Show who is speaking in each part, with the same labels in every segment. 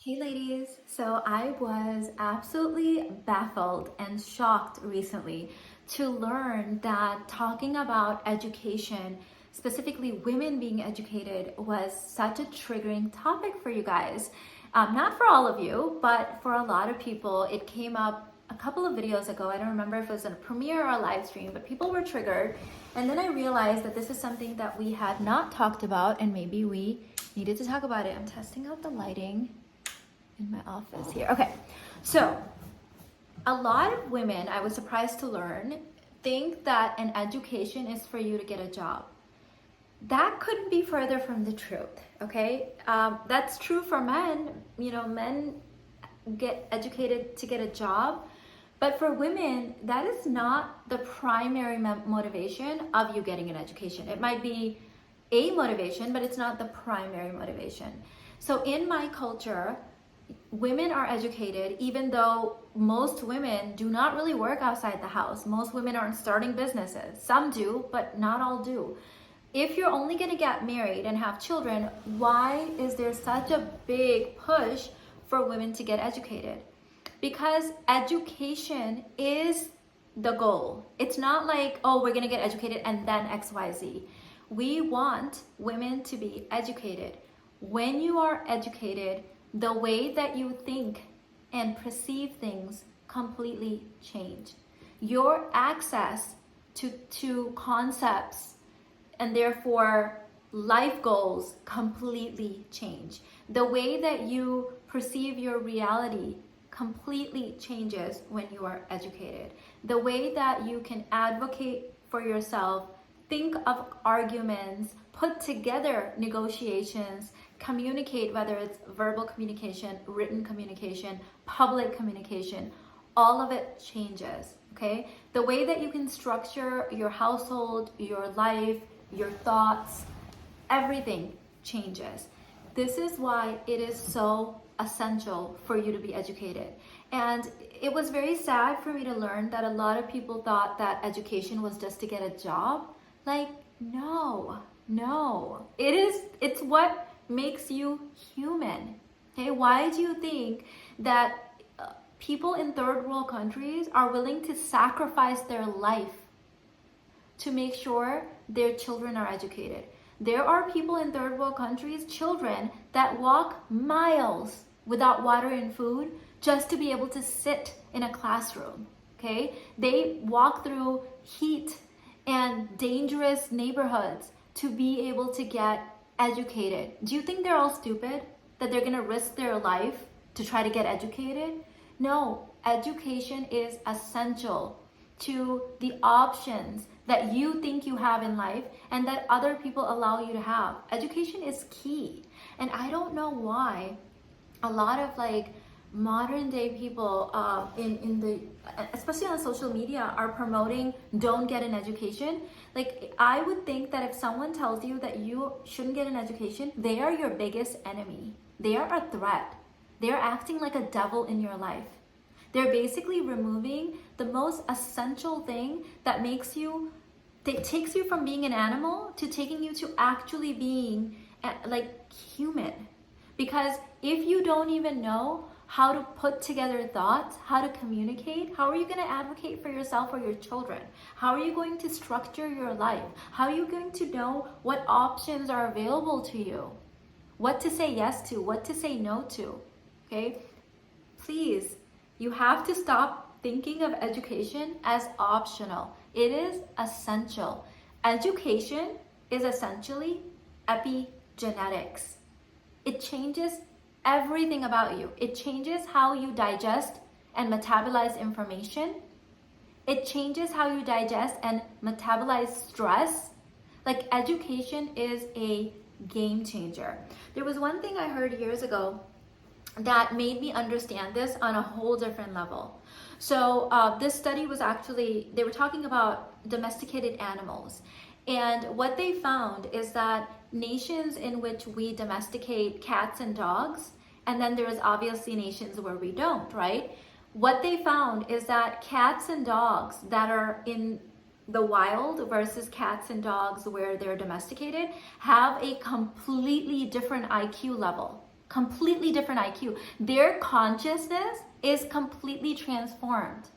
Speaker 1: Hey ladies, so I was absolutely baffled and shocked recently to learn that talking about education, specifically women being educated, was such a triggering topic for you guys. Not for all of you, but for a lot of people. It came up a couple of videos ago. I don't remember if it was in a premiere or a live stream, but people were triggered. And then I realized that this is something that we had not talked about and maybe we needed to talk about it. I'm testing out the lighting in my office here. Okay, so a lot of women, I was surprised to learn, think that an education is for you to get a job. That couldn't be further from the truth, okay? That's true for men. You know, men get educated to get a job, but for women, that is not the primary motivation of you getting an education. It might be a motivation, but it's not the primary motivation. So in my culture, women are educated even though most women do not really work outside the house. Most women aren't starting businesses. Some do, but not all do. If you're only going to get married and have children, why is there such a big push for women to get educated? Because education is the goal. It's not like, oh, we're going to get educated and then XYZ. We want women to be educated. When you are educated, the way that you think and perceive things completely change. Your access to concepts and therefore life goals completely change. The way that you perceive your reality completely changes when you are educated. The way that you can advocate for yourself, think of arguments, put together negotiations, communicate, whether it's verbal communication, written communication, public communication, all of it changes, okay? The way that you can structure your household, your life, your thoughts, everything changes. This is why it is so essential for you to be educated. And it was very sad for me to learn that a lot of people thought that education was just to get a job. Like, no. It's what makes you human. Okay, why do you think that people in third world countries are willing to sacrifice their life to make sure their children are educated? There are people in third world countries, children, that walk miles without water and food just to be able to sit in a classroom. Okay, they walk through heat and dangerous neighborhoods to be able to get educated. Do you think they're all stupid? That they're gonna risk their life to try to get educated? No, education is essential to the options that you think you have in life and that other people allow you to have. Education is key. And I don't know why a lot of modern day people in the especially on social media are promoting don't get an education. Like, I would think that if someone tells you that you shouldn't get an education, they are your biggest enemy. They are a threat. They're acting like a devil in your life. They're basically removing the most essential thing that makes you, that takes you from being an animal to taking you to actually being human. Because if you don't even know how to put together thoughts, how to communicate, how are you going to advocate for yourself or your children? How are you going to structure your life? How are you going to know what options are available to you? What to say yes to, what to say no to, okay? Please, you have to stop thinking of education as optional. It is essential. Education is essentially epigenetics. It changes everything about you. It changes how you digest and metabolize information. It changes how you digest and metabolize stress. Like, education is a game changer. There was one thing I heard years ago that made me understand this on a whole different level. So this study was actually, they were talking about domesticated animals. And what they found is that nations in which we domesticate cats and dogs, and then there's obviously nations where we don't, right? What they found is that cats and dogs that are in the wild versus cats and dogs where they're domesticated have a completely different IQ level. completely different IQ. Their consciousness is completely transformed.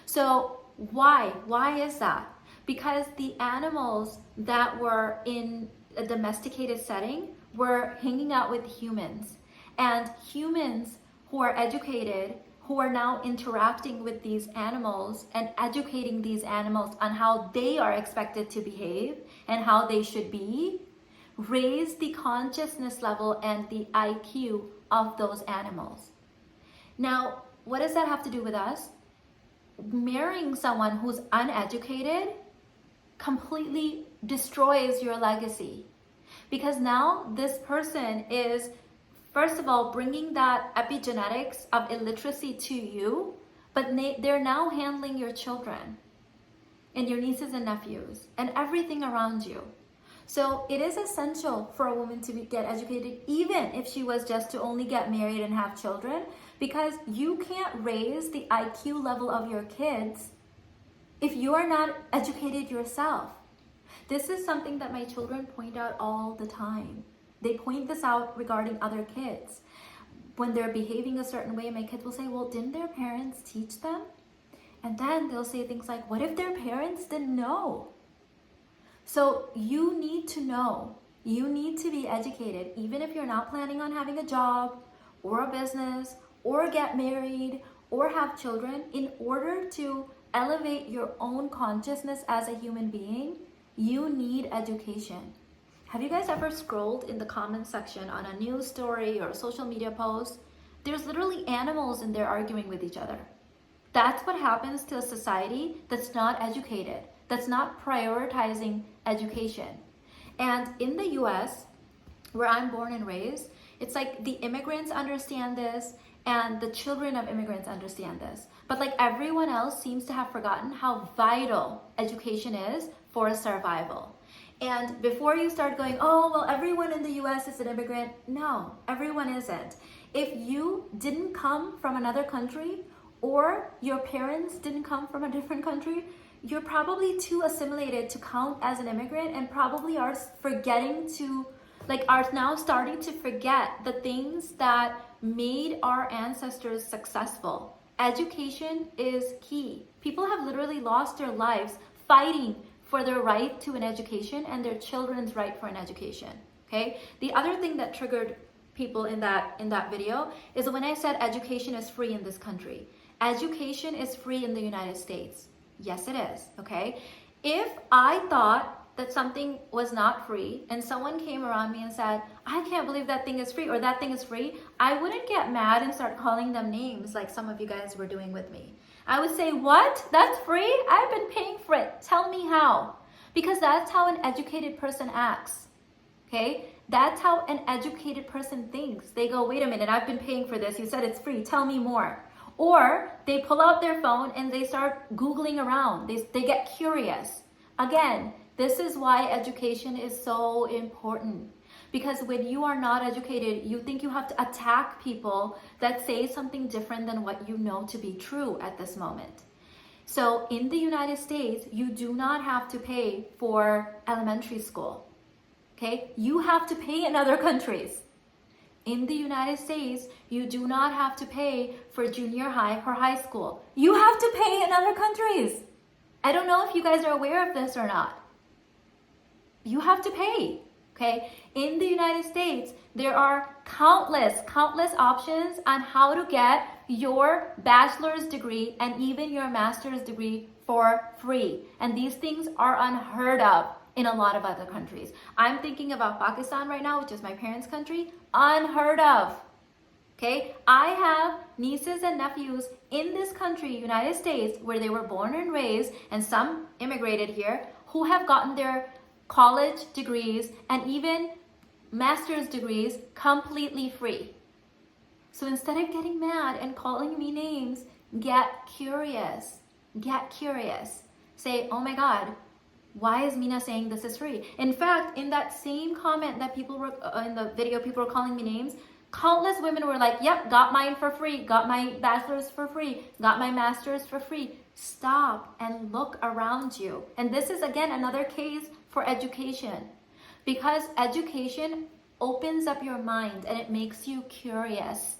Speaker 1: So why? Why is that? Because the animals that were in a domesticated setting were hanging out with humans. And humans who are educated, who are now interacting with these animals and educating these animals on how they are expected to behave and how they should be, raise the consciousness level and the IQ of those animals. Now, what does that have to do with us? Marrying someone who's uneducated completely destroys your legacy, because now this person is, first of all, bringing that epigenetics of illiteracy to you, but they're now handling your children and your nieces and nephews and everything around you. So it is essential for a woman to get educated, even if she was just to only get married and have children, because you can't raise the IQ level of your kids if you are not educated yourself. This is something that my children point out all the time. They point this out regarding other kids. When they're behaving a certain way, my kids will say, well, didn't their parents teach them? And then they'll say things like, what if their parents didn't know? So you need to know, you need to be educated, even if you're not planning on having a job or a business or get married or have children. In order to elevate your own consciousness as a human being, you need education. Have you guys ever scrolled in the comment section on a news story or a social media post? There's literally animals in there arguing with each other. That's what happens to a society that's not educated, that's not prioritizing education. And in the US, where I'm born and raised, it's like the immigrants understand this and the children of immigrants understand this. But like everyone else seems to have forgotten how vital education is for survival. And before you start going, oh, well, everyone in the US is an immigrant. No, everyone isn't. If you didn't come from another country or your parents didn't come from a different country, you're probably too assimilated to count as an immigrant and probably are forgetting to, are now starting to forget the things that made our ancestors successful. Education is key. People have literally lost their lives fighting for their right to an education and their children's right for an education. Okay. The other thing that triggered people in that video is when I said education is free in this country. Education is free in the United States. Yes, it is. Okay. If I thought that something was not free and someone came around me and said, I can't believe that thing is free or that thing is free, I wouldn't get mad and start calling them names like some of you guys were doing with me. I would say, what? That's free? I've been paying for it. Tell me how. Because that's how an educated person acts. Okay? That's how an educated person thinks. They go, wait a minute, I've been paying for this. You said it's free. Tell me more. Or they pull out their phone and they start Googling around. They get curious. Again, this is why education is so important. Because when you are not educated, you think you have to attack people that say something different than what you know to be true at this moment. So in the United States, you do not have to pay for elementary school. Okay? You have to pay in other countries. In the United States, you do not have to pay for junior high or high school. You have to pay in other countries. I don't know if you guys are aware of this or not. You have to pay. Okay, in the United States, there are countless options on how to get your bachelor's degree and even your master's degree for free. And these things are unheard of in a lot of other countries. I'm thinking about Pakistan right now, which is my parents' country. Unheard of. Okay, I have nieces and nephews in this country, United States, where they were born and raised, and some immigrated here, who have gotten their college degrees and even master's degrees completely free. So instead of getting mad and calling me names, get curious. Get curious. Say, oh my God, why is Mina saying this is free? In fact, in that same comment that people were, in the video, people were calling me names, countless women were like, yep, got mine for free, got my bachelor's for free, got my master's for free. Stop and look around you. And this is again another case for education, because education opens up your mind and it makes you curious.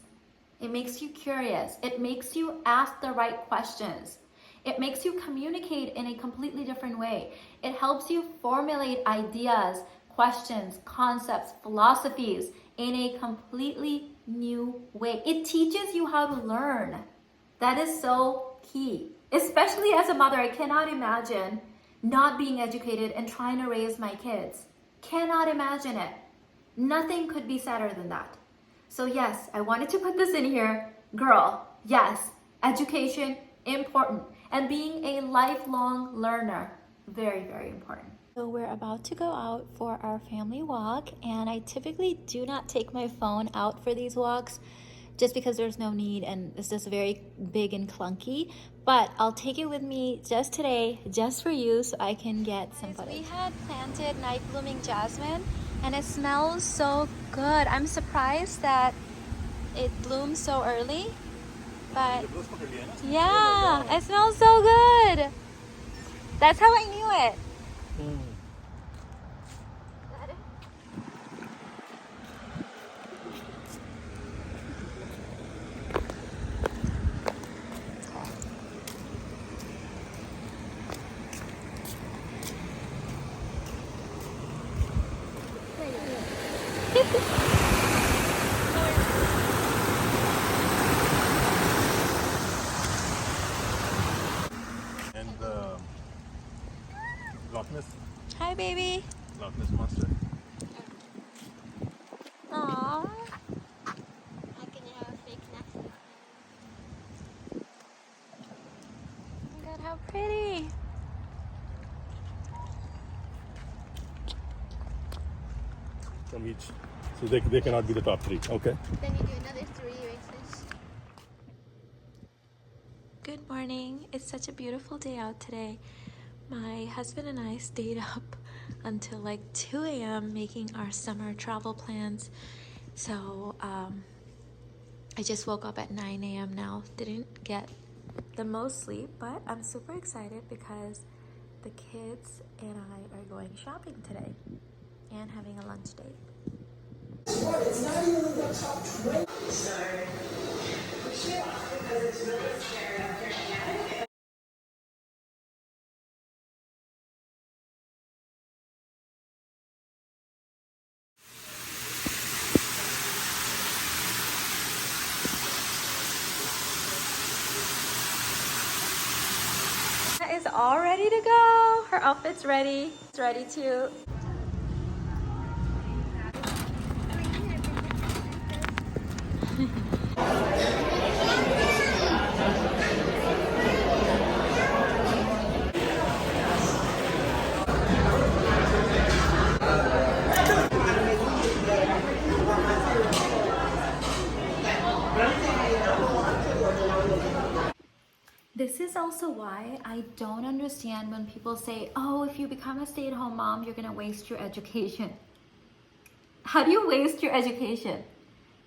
Speaker 1: It makes you curious. It makes you ask the right questions. It makes you communicate in a completely different way. It helps you formulate ideas, questions, concepts, philosophies in a completely new way. It teaches you how to learn. That is so key. Especially as a mother, I cannot imagine not being educated and trying to raise my kids. Cannot imagine it. Nothing could be sadder than that. So yes, I wanted to put this in here. Girl, yes, education, important. And being a lifelong learner, very, very important. So we're about to go out for our family walk, and I typically do not take my phone out for these walks just because there's no need and it's just very big and clunky. But I'll take it with me just today, just for you, so I can get some footage. We had planted night blooming jasmine and it smells so good. I'm surprised that it blooms so early, but yeah, it smells so good. That's how I knew it.
Speaker 2: And Loch Ness.
Speaker 1: Hi, baby.
Speaker 2: Loch Ness monster.
Speaker 1: Aww.
Speaker 3: How can you have a fake neck?
Speaker 1: Oh my god, how pretty.
Speaker 2: From each. So they cannot be the top three. Okay.
Speaker 3: Then you do another 3 races.
Speaker 1: Good morning. It's such a beautiful day out today. My husband and I stayed up until like 2 a.m. making our summer travel plans. So I just woke up at 9 a.m. now. Didn't get the most sleep, but I'm super excited because the kids and I are going shopping today and having a lunch date.
Speaker 4: It's not even in the top 20. So, push it off because it's really scary up here again.
Speaker 1: Is all ready to go. Her outfit's ready. It's ready to. This is also why I don't understand when people say, oh, if you become a stay-at-home mom, you're gonna waste your education. How do you waste your education?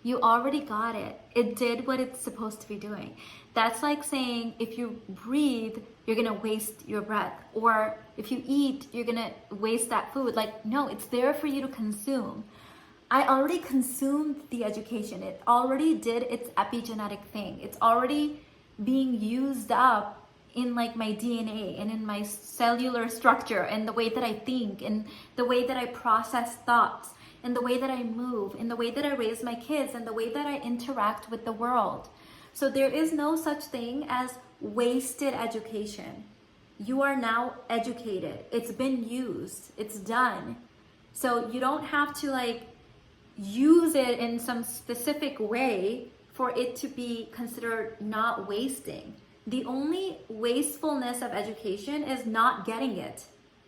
Speaker 1: You already got it. It did what it's supposed to be doing. That's like saying if you breathe, you're gonna waste your breath. Or if you eat, you're gonna waste that food. Like, no, it's there for you to consume. I already consumed the education. It already did its epigenetic thing. It's already being used up in like my DNA and in my cellular structure and the way that I think and the way that I process thoughts and the way that I move and the way that I raise my kids and the way that I interact with the world. So there is no such thing as wasted education. You are now educated. It's been used. It's done. So you don't have to like use it in some specific way for it to be considered not wasting. The only wastefulness of education is not getting it.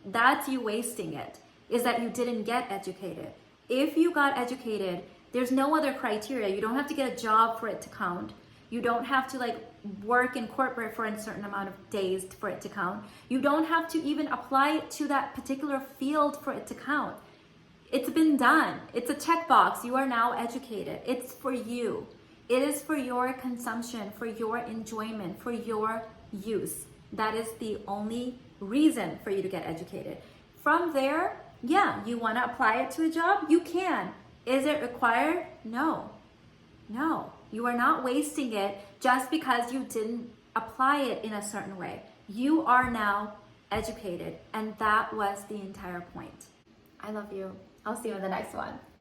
Speaker 1: That's you wasting it, is that you didn't get educated. If you got educated, there's no other criteria. You don't have to get a job for it to count. You don't have to like work in corporate for a certain amount of days for it to count. You don't have to even apply to that particular field for it to count. It's been done. It's a checkbox. You are now educated. It's for you. It is for your consumption, for your enjoyment, for your use. That is the only reason for you to get educated. From there, yeah, you want to apply it to a job? You can. Is it required? No. No. You are not wasting it just because you didn't apply it in a certain way. You are now educated, and that was the entire point. I love you. I'll see you in the next one.